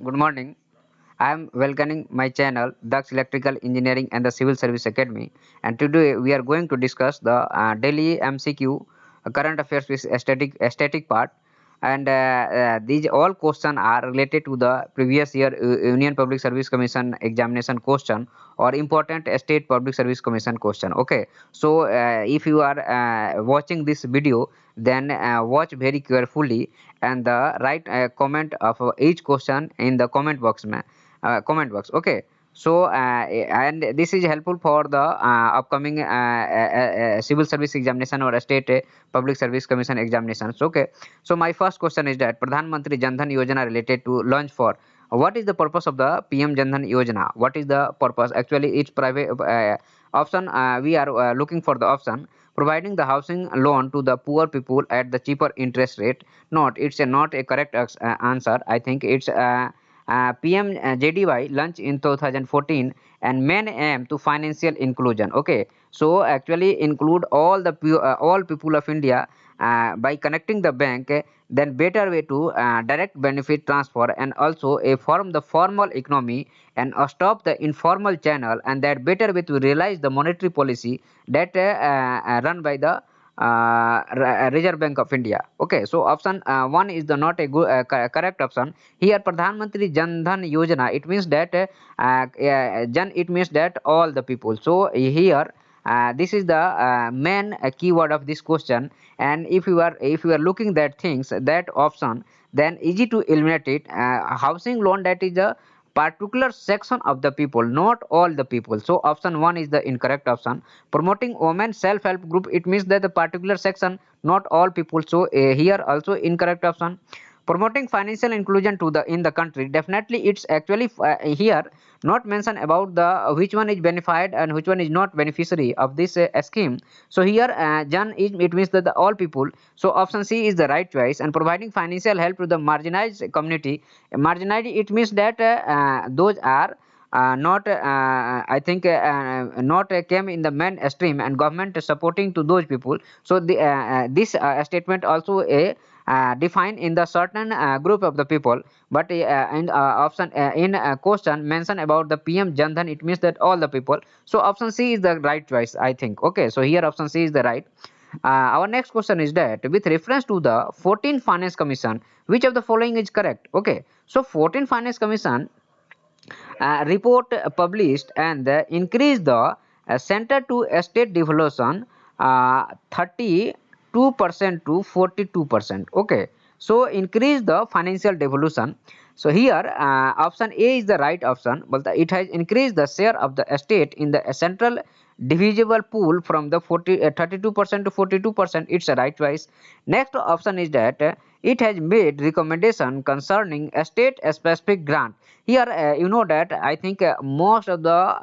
Good morning. I am welcoming my channel, Dax Electrical Engineering and the Civil Service Academy. And today we are going to discuss the daily MCQ current affairs with aesthetic part. And these all questions are related to the previous year Union Public Service Commission examination question or important state public service commission question. Okay, so if you are watching this video, then watch very carefully and write a comment of each question in the comment box. Okay, so and this is helpful for the upcoming civil service examination or state public service commission examinations. Okay, so my first question is that Pradhan Mantri Jan Dhan Yojana related to launch for what is the purpose of the PM Jan Dhan Yojana? What is the purpose? Actually, it's private option. We are looking for the option providing the housing loan to the poor people at the cheaper interest rate. Not a correct answer. I think it's PM JDY launched in 2014 and main aim to financial inclusion. Okay, so actually include all people of India by connecting the bank. Then better way to direct benefit transfer and also a form the formal economy and stop the informal channel, and that better way to realize the monetary policy that run by the Reserve Bank of India. Okay, so option one is the not a good correct option. Here, Pradhan Mantri Jan Dhan Yojana. It means that Jan. It means that all the people. So here. This is the main keyword of this question, and if you are looking that things that option, then easy to eliminate it. Housing loan, that is the particular section of the people, not all the people. So option 1 is the incorrect option. Promoting women self help group, it means that the particular section, not all people. So here also incorrect option. Promoting financial inclusion to the in the country, definitely it's actually here not mentioned about the which one is benefited and which one is not beneficiary of this scheme. So here Jan is, it means that the all people. So option C is the right choice. And providing financial help to the marginalized community. Marginalized, it means that those are not I think not came in the mainstream and government supporting to those people. So this statement also a defined in the certain group of the people, but in option in question mentioned about the PM Jan Dhan, it means that all the people. So option C is the right choice, I think. Okay, so here option C is the right. Our next question is that with reference to the 14th Finance Commission, which of the following is correct? Okay, so 14th Finance Commission report published and increased the center to state devolution 32% to 42%. Okay, so increase the financial devolution. So here option A is the right option, but it has increased the share of the state in the central divisible pool from the 32% to 42%. It's a right choice. Next option is that it has made recommendation concerning a state specific grant. Here you know that I think most of the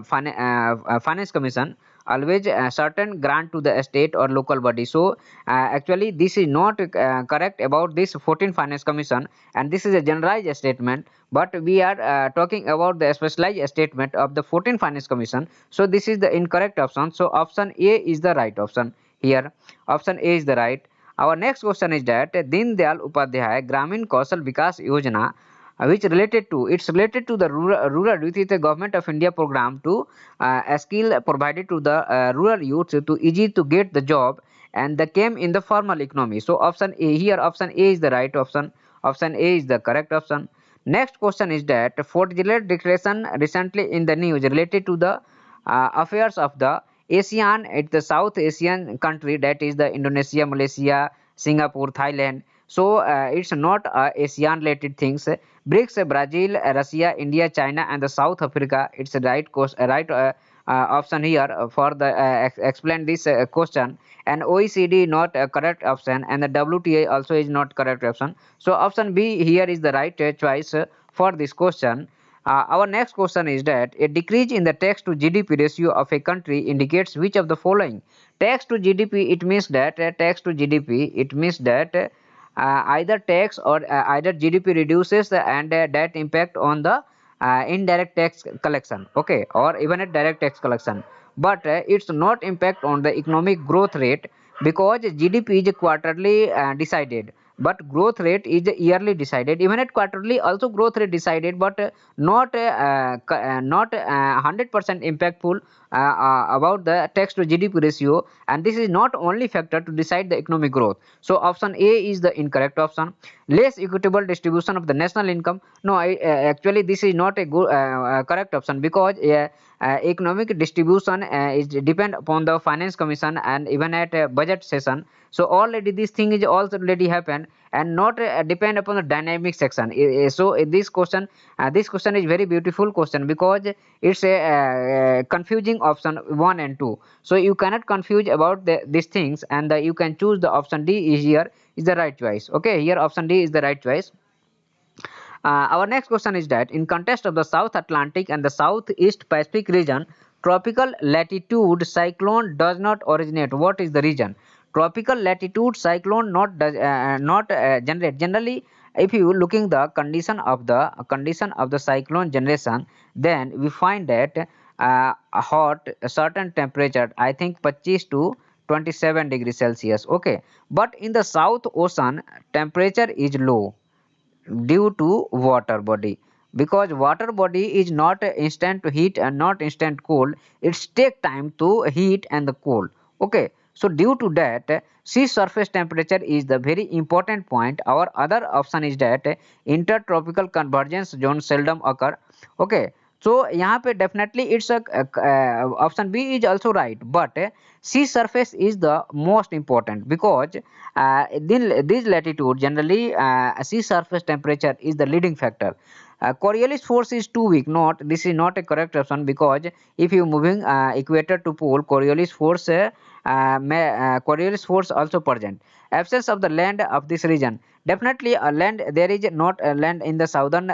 finance commission always certain grant to the state or local body. So actually this is not correct about this 14 finance commission, and this is a generalized statement, but we are talking about the specialized statement of the 14 finance commission. So this is the incorrect option. So option A is the right option. Here option A is the right. Our next question is that Deen Dayal Upadhyay Gramin Kaushal Vikas Yojana, which related to, it's related to the rural youth, is the government of India program to a skill provided to the rural youth to easy to get the job, and they came in the formal economy. So option A, here option A is the right option. Option A is the correct option. Next question is that Fort Gillette declaration recently in the news related to the affairs of the ASEAN, it's the South Asian country, that is the Indonesia, Malaysia, Singapore, Thailand. So it's not ASEAN related things. BRICS, Brazil, Russia, India, China, and the South Africa. It's a option here for the explain this question. And OECD not a correct option, and the WTA also is not correct option. So option B here is the right choice for this question. Our next question is that a decrease in the tax to GDP ratio of a country indicates which of the following? Tax to GDP, it means that tax to GDP, it means that either tax or either GDP reduces and that impact on the indirect tax collection. Okay, or even a direct tax collection, but it's not impact on the economic growth rate, because GDP is quarterly decided but growth rate is yearly decided. Even at quarterly also growth rate decided, but not 100% impactful about the tax to GDP ratio, and this is not only factor to decide the economic growth. So option A is the incorrect option. Less equitable distribution of the national income. No, actually this is not a good correct option, because economic distribution is depend upon the finance commission and even at budget session. So already this thing is also already happened, and not depend upon the dynamic section. So this question is very beautiful question, because it's a confusing option 1 and 2. So you cannot confuse about these things, and you can choose the option D is here is the right choice. Okay, here option D is the right choice. Our next question is that in context of the South Atlantic and the Southeast Pacific region, tropical latitude cyclone does not originate. What is the region? Tropical latitude cyclone not generate. Generally, if you looking the condition of the cyclone generation, then we find that hot a certain temperature. I think 25 to 27 degrees Celsius. Okay, but in the South Ocean, temperature is low due to water body, because water body is not instant heat and not instant cold. It's take time to heat and the cold. Okay, so due to that, sea surface temperature is the very important point. Our other option is that intertropical convergence zone seldom occur. Okay, so यहाँ पे definitely it's a option B is also right, but sea surface is the most important, because in this latitude generally sea surface temperature is the leading factor. Coriolis force is too weak. Not this is not a correct option, because if you moving equator to pole, Coriolis force also present. Absence of the land of this region. Definitely a land, there is not a land in the southern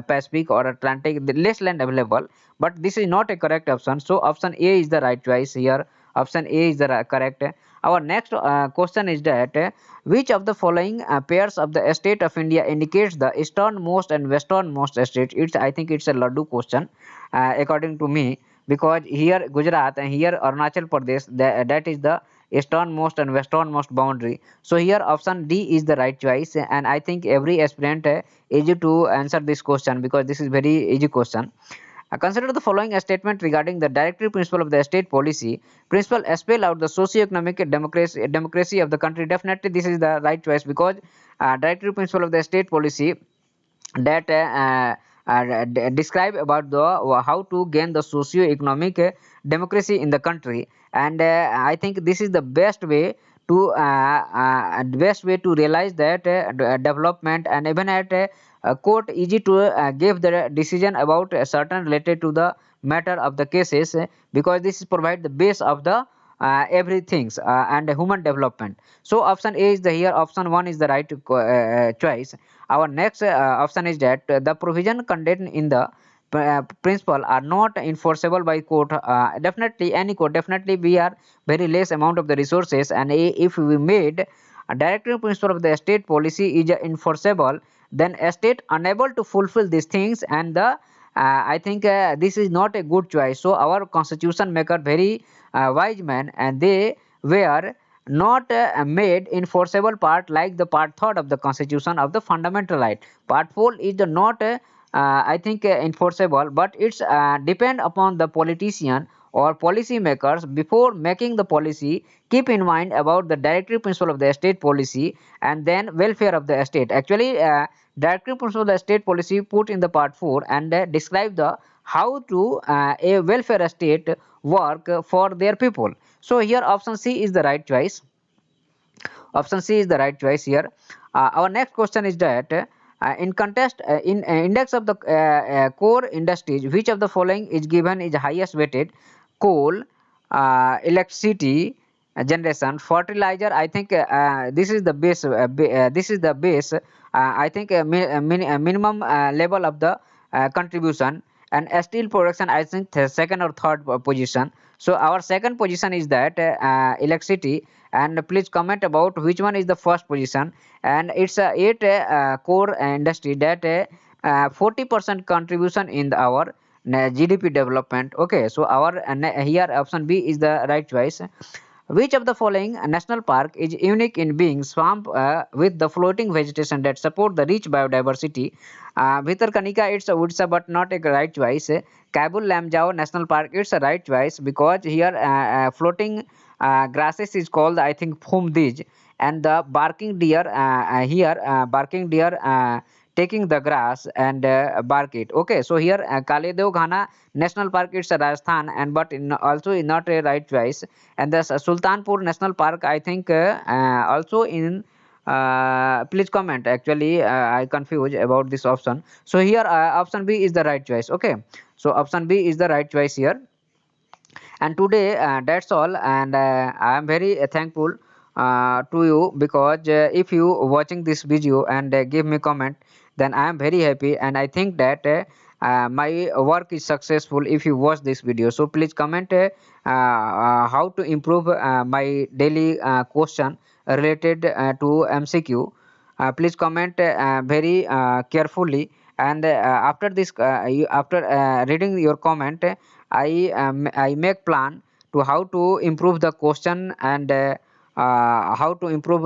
Pacific or Atlantic, the less land available, but this is not a correct option. So option A is the right choice here. Option A is the correct. Our next question is that which of the following pairs of the state of India indicates the easternmost and westernmost state? It's I think it's a Laddu question, according to me, because here Gujarat and here Arunachal Pradesh, that is the easternmost and westernmost boundary. So here option D is the right choice, and I think every aspirant easy to answer this question, because this is very easy question. Consider the following statement regarding the directive principle of the state policy. Principle spell out the socio-economic democracy of the country. Definitely, this is the right choice, because directive principle of the state policy that describe about the how to gain the socio-economic democracy in the country, and I think this is the best way to realize that development, and even at court easy to give the decision about a certain related to the matter of the cases, because this is provide the base of the everything and human development. So option A is the here. Option 1 is the right choice. Our next option is that the provision contained in the principle are not enforceable by court. Definitely any court, definitely we are very less amount of the resources, and if we made a directive principle of the state policy is enforceable, then a state unable to fulfill these things, and the I think this is not a good choice. So our constitution maker very wise man, and they were not made enforceable part like the part third of the constitution of the fundamental right. Part 4 is the not I think enforceable, but it's depend upon the politician or policy makers before making the policy. Keep in mind about the directive principle of the state policy, and then welfare of the state. Actually directive principle of the state policy put in the part 4, and describe the how to a welfare state work for their people. So here option C is the right choice. Option C is the right choice here. Our next question is that in contest in index of the core industries, which of the following is given is highest weighted? Coal, electricity generation, fertilizer. I think this is the base. This is the base. I think minimum level of the contribution, and steel production. I think the second or third position. So our second position is that electricity, and please comment about which one is the first position. And it's a 8 core industry that 40% contribution in our GDP development. Okay, so our here option B is the right choice. Which of the following national park is unique in being swamp with the floating vegetation that support the rich biodiversity? Bhitarkanika, it's a Odisha, but not a right choice. Kabul Lamjao National Park, it's a right choice because here floating grasses is called, I think, Phumdij, and the barking deer here barking deer taking the grass and bark it. Okay, so here Kaledev Ghana National Park, it's a Rajasthan, and but also not a right choice. And the Sultanpur National Park, I think, also in. Please comment. Actually, I confused about this option. So here, option B is the right choice. Okay, so option B is the right choice here. And today, that's all. And I am very thankful to you because if you watching this video and give me comment, then I am very happy, and I think that my work is successful if you watch this video. So please comment how to improve my daily question related to MCQ. Please comment very carefully, and after this after reading your comment, I make plan to how to improve the question, and how to improve